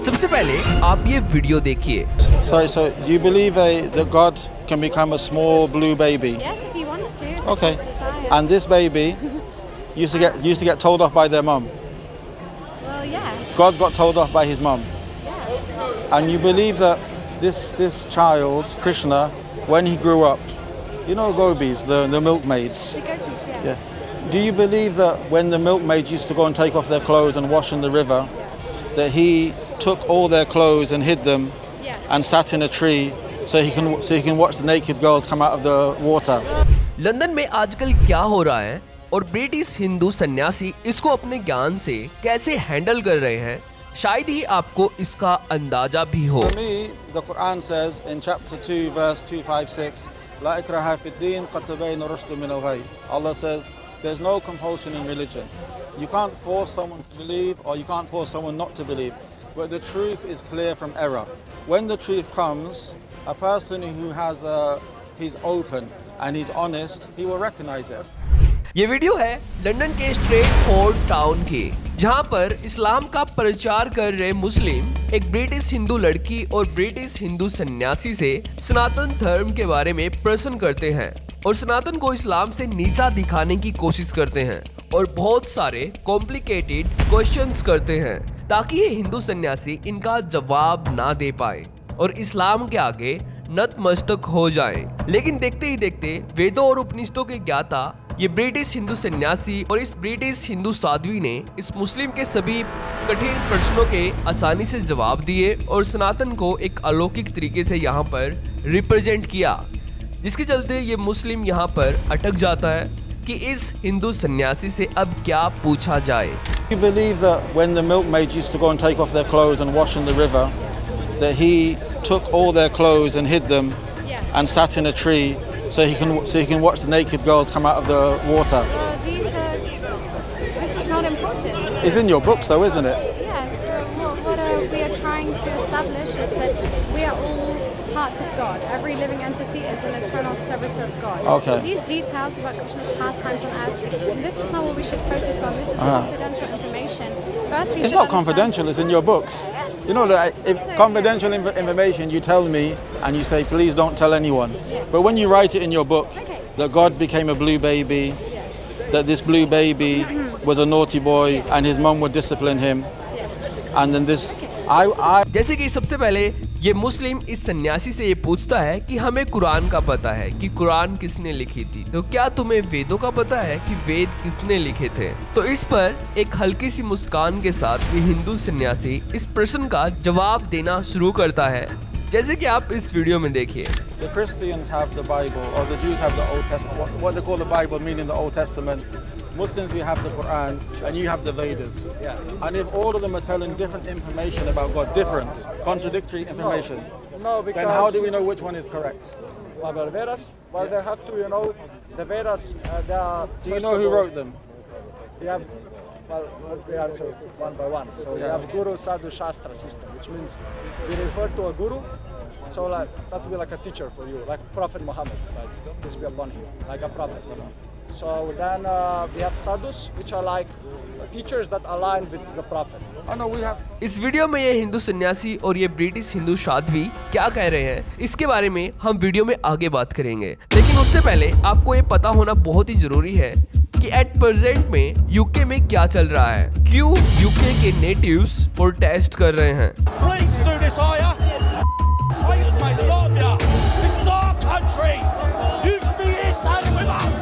सबसे पहले आप ये वीडियो देखिए। So you believe that God can become a small blue baby? Yes, if he wants to. If Okay. it's his desire. And this baby used to get told off by their mum. Well, yes. God got told off by his mum. Yes. And you believe that this child, Krishna, when he grew up, you know gobis, the milkmaids. The gopis, yes. Yeah. Do you believe that when the milkmaids used to go and take off their clothes and wash in the river, that he took all their clothes and hid them Yes. and sat in a tree so he can watch the naked girls come out of the water? London में आजकल क्या हो रहा है और British Hindu सन्यासी इसको अपने ज्ञान से कैसे हैंडल कर रहे हैं, शायद ही आपको इसका अंदाजा भी हो। For me, the Quran says in chapter 2, verse 256, La ikraha fid din qad tabayyana rushdu min al-ghayy. Allah says, there's no compulsion in religion. You can't force someone to believe or you can't force someone not to believe. But the truth is clear from error. When the truth comes, a person who he's open and he's honest, he will recognize it. ये video है London के Stratford town की, जहां पर इस्लाम का प्रचार कर रहे मुस्लिम एक ब्रिटिश हिंदू लड़की और ब्रिटिश हिंदू सन्यासी से सनातन धर्म के बारे में प्रश्न करते हैं और सनातन को इस्लाम से नीचा दिखाने की कोशिश करते हैं और बहुत सारे कॉम्प्लिकेटेड क्वेश्चंस करते हैं ताकि ये हिंदू सन्यासी इनका जवाब ना दे पाए और इस्लाम के आगे नतमस्तक हो जाएं। लेकिन देखते ही देखते वेदों और उपनिषदों के ज्ञाता ये ब्रिटिश हिंदू सन्यासी और इस ब्रिटिश हिंदू साध्वी ने इस मुस्लिम के सभी कठिन प्रश्नों के आसानी से जवाब दिए और सनातन को एक अलौकिक तरीके से यहाँ पर रिप्रेजेंट किया, जिसके चलते ये मुस्लिम यहाँ पर अटक जाता है कि इस हिंदू सन्यासी से अब क्या पूछा जाए। You believe that when the milkmaids used to go and take off their clothes and wash in the river, that he took all their clothes and hid them Yes. and sat in a tree so he can watch the naked girls come out of the water? Well, this is not important. It's in your books though, isn't it? Yes. What we are trying to establish is that we are all parts of God. Every living entity is an eternal servitor of God. Okay. These details about Krishna's pastimes on earth, this is not what we should focus on. This is confidential information. First, we It's should not understand- confidential, it's in your books. You know, like, if So, confidential information you tell me and you say, please don't tell anyone. But when you write it in your book, Okay. that God became a blue baby, Yes. that this blue baby was a naughty boy and his mum would discipline him, and then this, I जैसे कि सबसे पहले ये मुस्लिम इस सन्यासी से ये पूछता है कि हमें कुरान का पता है कि कुरान किसने लिखी थी, तो क्या तुम्हें वेदों का पता है कि वेद किसने लिखे थे। तो इस पर एक हल्की सी मुस्कान के साथ ये हिंदू सन्यासी इस प्रश्न का जवाब देना शुरू करता है, जैसे कि आप इस वीडियो में देखिए। The Christians have the Bible, or the Jews have the Old Testament, what they call the Bible, meaning the Old Testament. Muslims, we have the Quran, and you have the Vedas. And if all of them are telling different information about God, different, contradictory information, No, because then how do we know which one is correct? well, Vedas, well, they have to, the Vedas, they are. Do you first know of who all, wrote them? We have, well, let me answer one by one. So we have Guru Sadhu Shastra system, which means we refer to a guru. So like that will be like a teacher for you, like Prophet Muhammad, like peace be upon him, like a prophet. So then we have sadhus, which are like teachers that align with the prophet. Oh no, we have. इस video में ये हिंदू सन्यासी और ये British Hindu Sadhvi क्या कह रहे हैं, इसके बारे में हम वीडियो में आगे बात करेंगे। लेकिन उससे पहले आपको ये पता होना बहुत ही जरूरी है कि एट प्रेजेंट में यूके में क्या चल रहा है, क्यों यूके के नेटिव्स प्रोटेस्ट कर रहे हैं। Please do this, are ya? Fight, mate, a lot of ya. This is our country. You should be here standing with us.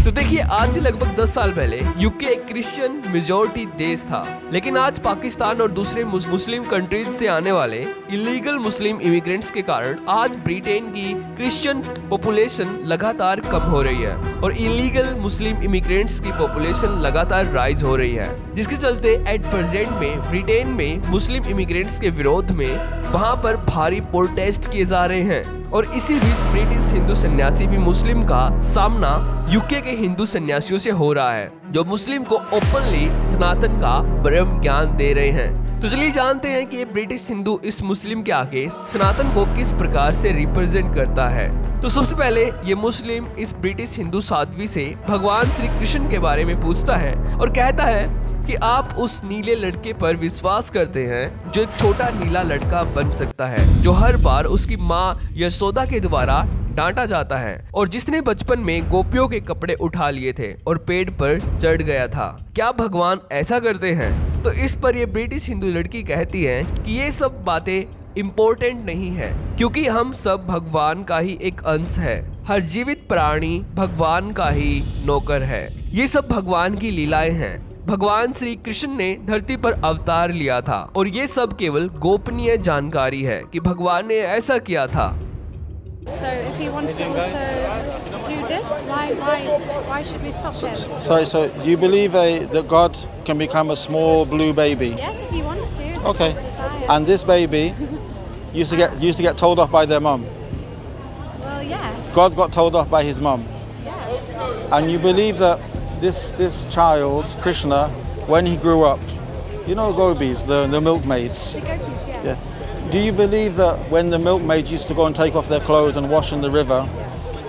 तो देखिए, आज से लगभग 10 साल पहले यूके एक क्रिश्चियन मेजॉरिटी देश था, लेकिन आज पाकिस्तान और दूसरे मुस्लिम कंट्रीज से आने वाले इलीगल मुस्लिम इमिग्रेंट्स के कारण आज ब्रिटेन की क्रिश्चियन पॉपुलेशन लगातार कम हो रही है और इलीगल मुस्लिम इमिग्रेंट्स की पॉपुलेशन लगातार राइज हो रही है, जिसके चलते एट प्रेजेंट में ब्रिटेन में मुस्लिम इमिग्रेंट्स के विरोध में वहां पर भारी प्रोटेस्ट किए जा रहे हैं। और इसी बीच ब्रिटिश हिंदू सन्यासी भी मुस्लिम का सामना यूके के हिंदू सन्यासियों से हो रहा है, जो मुस्लिम को ओपनली सनातन का ब्रह्म ज्ञान दे रहे हैं। तो चलिए जानते हैं कि ये ब्रिटिश हिंदू इस मुस्लिम के आगे सनातन को किस प्रकार से रिप्रेजेंट करता है। तो सबसे पहले ये मुस्लिम इस ब्रिटिश हिंदू साध्वी से भगवान श्री कृष्ण के बारे में पूछता है और कहता है कि आप उस नीले लड़के पर विश्वास करते हैं जो एक छोटा नीला लड़का बन सकता है, जो हर बार उसकी माँ यशोदा के द्वारा डांटा जाता है और जिसने बचपन में गोपियों के कपड़े उठा लिए थे और पेड़ पर चढ़ गया था। क्या भगवान ऐसा करते हैं? तो इस पर ये ब्रिटिश हिंदू लड़की कहती है कि ये सब बातें इम्पोर्टेंट नहीं है, क्योंकि हम सब भगवान का ही एक अंश है। हर जीवित प्राणी भगवान का ही नौकर है। ये सब भगवान की लीलाएं हैं। भगवान श्री कृष्ण ने धरती पर अवतार लिया था और ये सब केवल गोपनीय जानकारी है कि भगवान ने ऐसा किया था। So if he wants to also do this, why should we stop him? So you believe that God can become a small blue baby? Yes, if he wants to. This Okay. is his desire. And this baby used to get told off by their mum. Well, yes. God got told off by his mum. Yes. And you believe that this child, Krishna, when he grew up, you know gopis, the milkmaids. The gopis, yes. Yeah. Do you believe that when the milkmaids used to go and take off their clothes and wash in the river,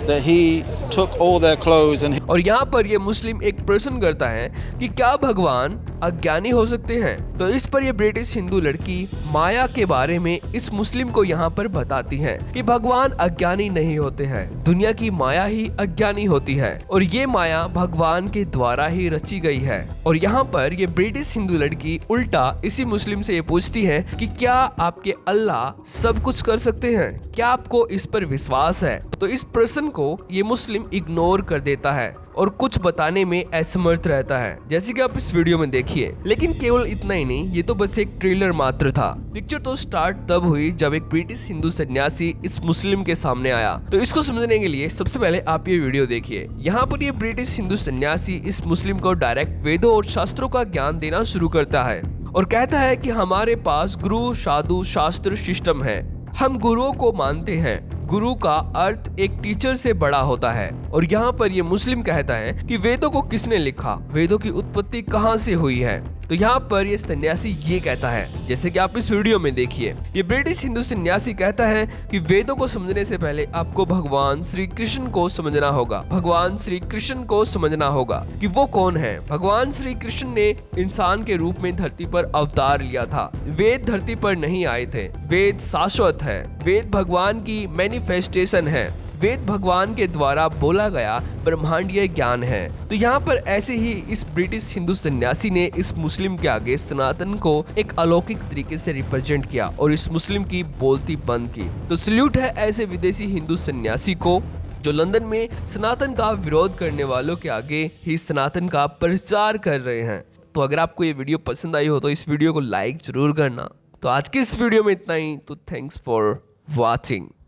that he took all their clothes and और यहाँ पर ये मुस्लिम एक प्रश्न करता है कि क्या भगवान अज्ञानी हो सकते हैं? तो इस पर ये ब्रिटिश हिंदू लड़की माया के बारे में इस मुस्लिम को यहाँ पर बताती है कि भगवान अज्ञानी नहीं होते हैं, दुनिया की माया ही अज्ञानी होती है और ये माया भगवान के द्वारा ही रची गई है। और यहाँ पर ये ब्रिटिश हिंदू लड़की उल्टा इसी मुस्लिम से ये पूछती है कि क्या आपके अल्लाह सब कुछ कर सकते हैं? क्या आपको इस पर विश्वास है? तो इस प्रश्न को ये मुस्लिम इग्नोर कर देता है और कुछ बताने में असमर्थ रहता है, जैसे कि आप इस वीडियो में देखिए। लेकिन केवल इतना ही नहीं, ये तो बस एक ट्रेलर मात्र था। पिक्चर तो स्टार्ट तब हुई जब एक ब्रिटिश हिंदू सन्यासी इस मुस्लिम के सामने आया। तो इसको समझने के लिए सबसे पहले आप ये वीडियो देखिए। यहाँ पर ये ब्रिटिश हिंदू सन्यासी इस मुस्लिम को डायरेक्ट वेदों और शास्त्रों का ज्ञान देना शुरू करता है और कहता है कि हमारे पास गुरु साधु शास्त्र सिस्टम है, हम गुरुओं को मानते हैं। गुरु का अर्थ एक टीचर से बड़ा होता है। और यहाँ पर ये मुस्लिम कहता है कि वेदों को किसने लिखा, वेदों की उत्पत्ति कहाँ से हुई है। तो यहाँ पर ये सन्यासी ये कहता है, जैसे कि आप इस वीडियो में देखिए। ये ब्रिटिश हिंदू सन्यासी कहता है कि वेदों को समझने से पहले आपको भगवान श्री कृष्ण को समझना होगा। भगवान श्री कृष्ण को समझना होगा कि वो कौन है। भगवान श्री कृष्ण ने इंसान के रूप में धरती पर अवतार लिया था। वेद धरती पर नहीं आए थे, वेद शाश्वत है। वेद भगवान की मैनिफेस्टेशन है। वेद भगवान के द्वारा बोला गया ब्रह्मांडीय ज्ञान है। तो यहाँ पर ऐसे ही इस ब्रिटिश हिंदू सन्यासी ने इस मुस्लिम के आगे सनातन को एक अलौकिक तरीके से रिप्रेजेंट किया और इस मुस्लिम की बोलती बंद की। तो सल्यूट है ऐसे विदेशी हिंदू सन्यासी को जो लंदन में सनातन का विरोध करने वालों के आगे ही सनातन का प्रचार कर रहे हैं। तो अगर आपको ये वीडियो पसंद आई हो तो इस वीडियो को लाइक जरूर करना। तो आज की इस वीडियो में इतना ही। तो थैंक्स फॉर वॉचिंग।